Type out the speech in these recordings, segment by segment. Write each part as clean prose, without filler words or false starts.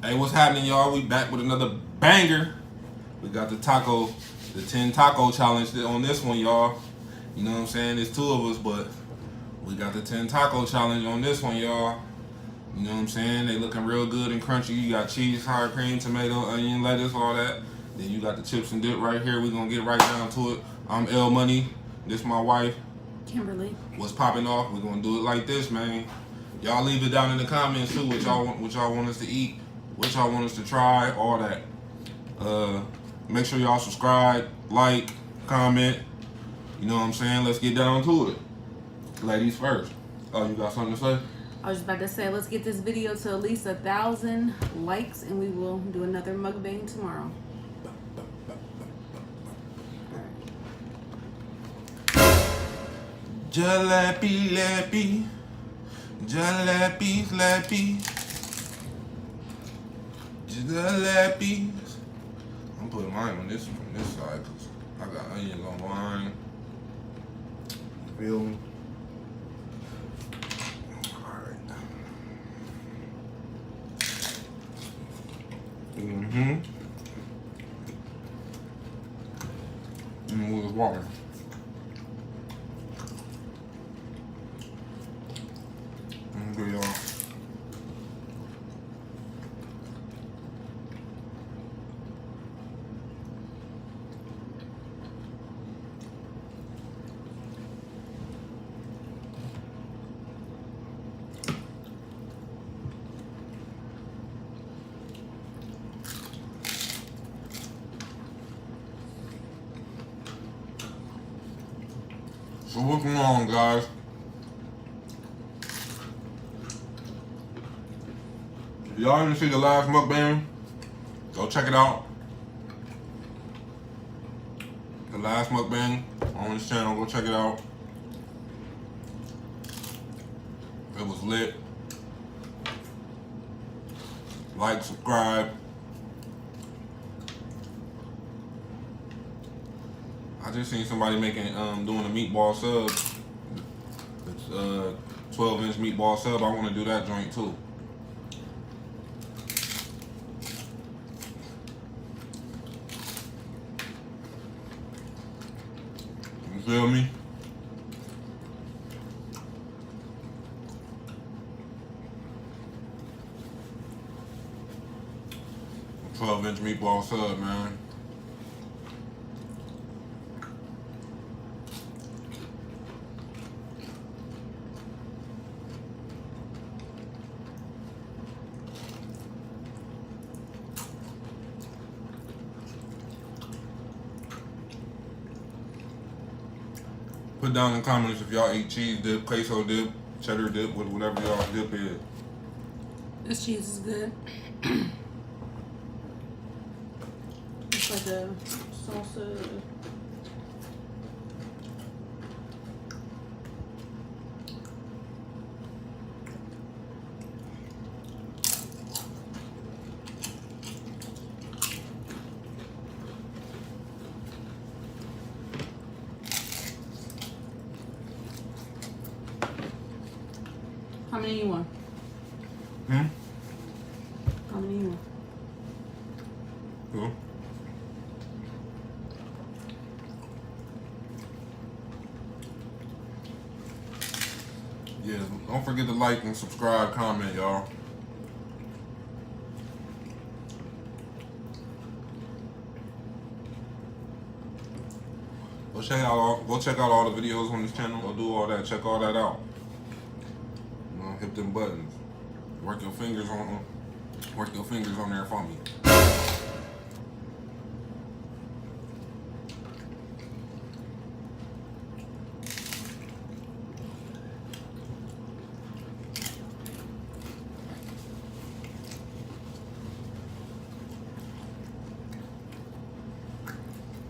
Hey, what's happening, y'all? We back with another banger. We got the 10 taco challenge on this one, y'all. You know what I'm saying? There's two of us, but we got the 10 taco challenge on this one, y'all. You know what I'm saying? They looking real good and crunchy. You got cheese, sour cream, tomato, onion, lettuce, all that. Then you got the chips and dip right here. We're gonna get right down to it. I'm L Money. This my wife. Kimberly. What's popping off? We're gonna do it like this, man. Y'all leave it down in the comments too. What y'all want us to eat, what y'all want us to try, all that. Make sure y'all subscribe, like, comment. You know what I'm saying? Let's get down to it. Ladies first. Oh, you got something to say? I was just about to say, let's get this video to at least 1,000 likes, and we will do another mukbang tomorrow. Jalebi, lappy. Jalebi, lappy. Jalebi. I'm putting mine on this side because I got onions on mine. Feel me? Alright. With water. Good, y'all. So what's going on, guys? If y'all didn't see the last mukbang, go check it out. The last mukbang on this channel, go check it out. It was lit. Like, subscribe. I just seen somebody making doing a meatball sub. It's 12-inch meatball sub. I want to do that joint too. You feel me? A 12-inch meatball sub, man. Put down in the comments if y'all eat cheese dip, queso dip, cheddar dip, whatever y'all dip is. This cheese is good. It's like a salsa. How many you want? How many you want? Cool. Yeah, don't forget to like and subscribe, comment, y'all. Go check out all the videos on this channel. Go do all that. Check all that out. Hit them buttons. Work your fingers on there for me.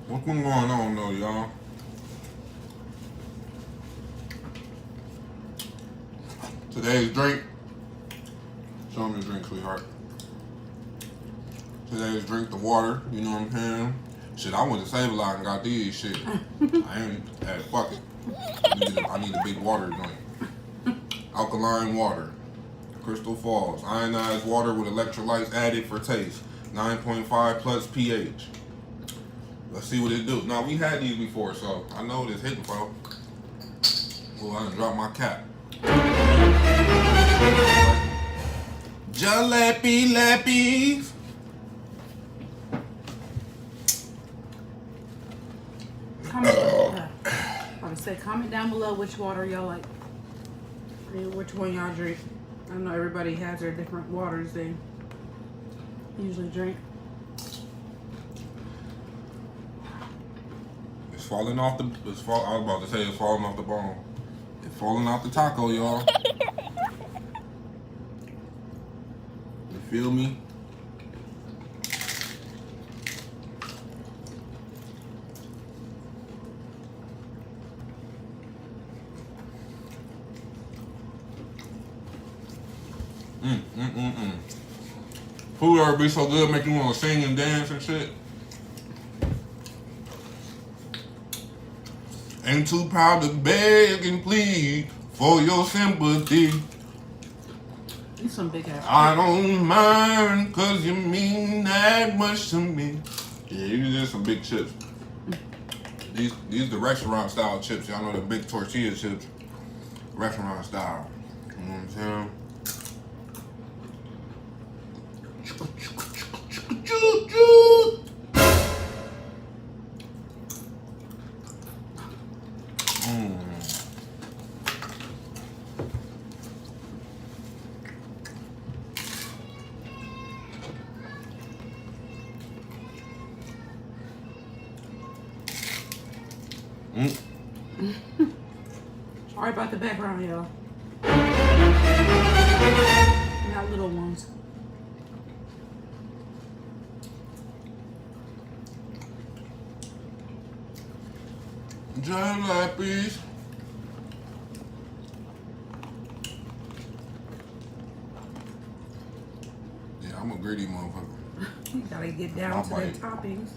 What's been going on though, y'all? Today's drink. Show me the drink, sweetheart. Today's drink, the water. You know what I'm saying? Shit, I went to Save-A-Lot and got these shit. I ain't had fuck it. I need a big water drink. Alkaline water. Crystal Falls. Ionized water with electrolytes added for taste. 9.5 plus pH. Let's see what it do. Now, we had these before, so I know what it's hitting for. Oh, I done dropped my cap. Jalebi lappies. Comment down below which water y'all like. And which one y'all drink. I know everybody has their different waters they usually drink. It's falling off the. I was about to say it's falling off the bone. It's falling off the taco, y'all. You feel me? Food ever be so good, make you want to sing and dance and shit. Ain't too proud to beg and plead for your sympathy. These some big ass. I don't mind, cause you mean that much to me. Yeah, these are some big chips. These the restaurant style chips. Y'all know the big tortilla chips. Restaurant style. You know what I'm saying? Sorry about the background, y'all. Not little ones. Jalebi's. Yeah, I'm a greedy motherfucker. You gotta get down to the bite. toppings.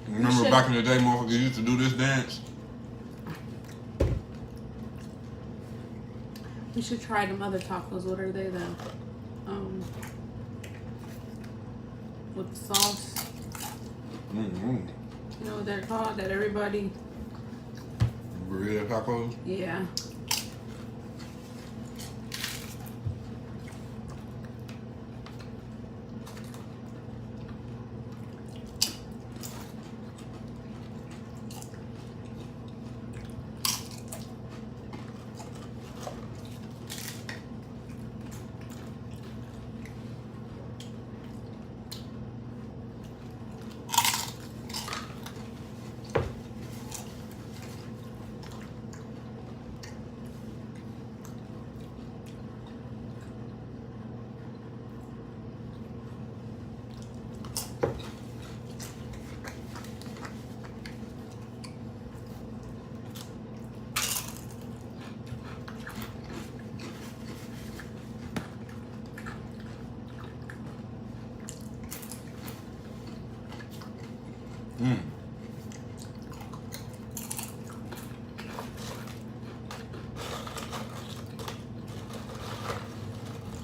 Remember back in the day, motherfuckers used to do this dance? We should try them other tacos. What are they though? With the sauce. Mm-hmm. You know what they're called? That everybody. Burrito tacos? Yeah.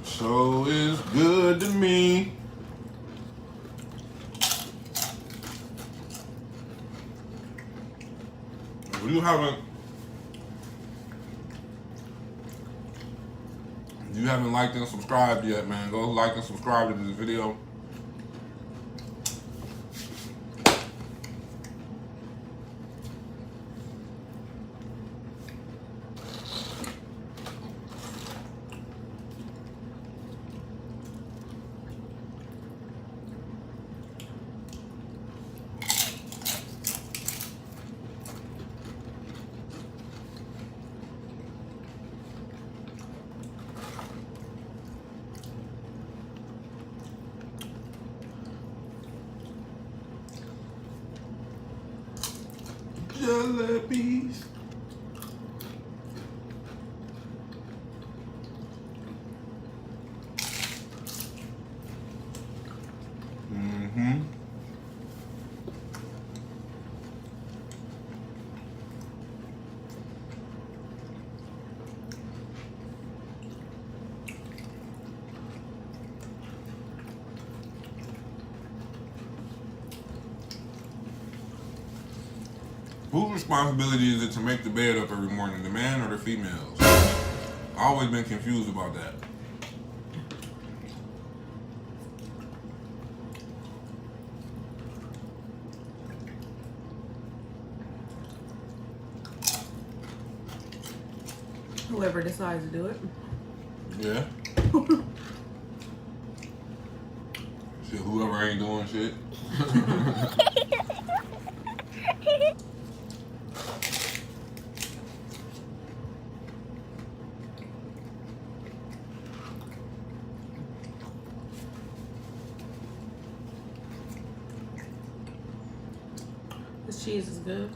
So it's good to me. If you haven't liked and subscribed yet, man, go like and subscribe to this video. Jalebi's. Whose responsibility is it to make the bed up every morning, the man or the females? I've always been confused about that. Whoever decides to do it. Yeah. Shit, whoever ain't doing shit. This cheese is good.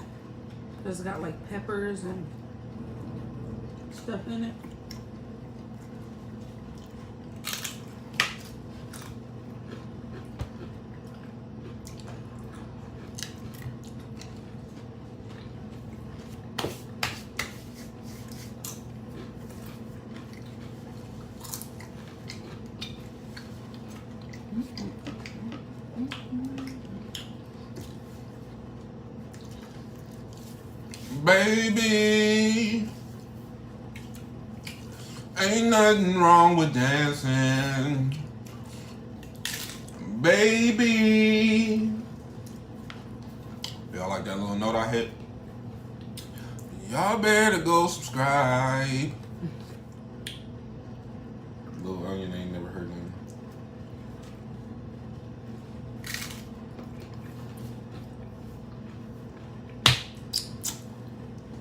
It's got like peppers and stuff in it. Baby, ain't nothing wrong with dancing. Baby. Y'all like that little note I hit? Y'all better go subscribe. Little Onion ain't never heard of him.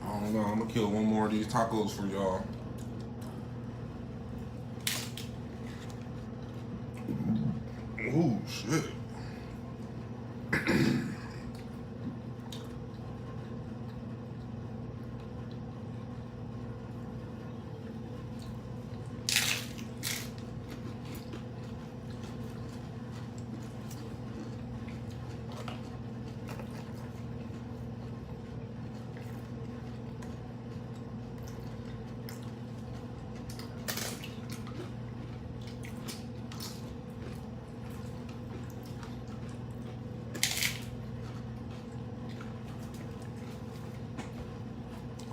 I don't know. I'm gonna kill one more of these tacos for y'all. Oh shit.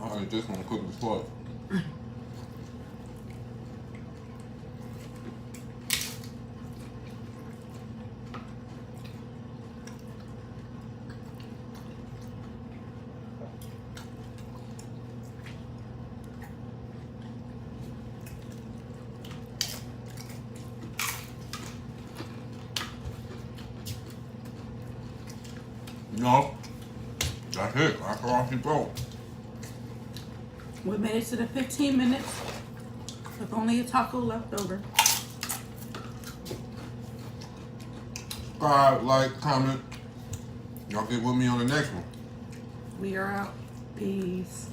Alright, this one cook as fuck. No, that's it. That's all she broke. We made it to the 15 minutes with only a taco left over. Subscribe, like, comment. Y'all get with me on the next one. We are out. Peace.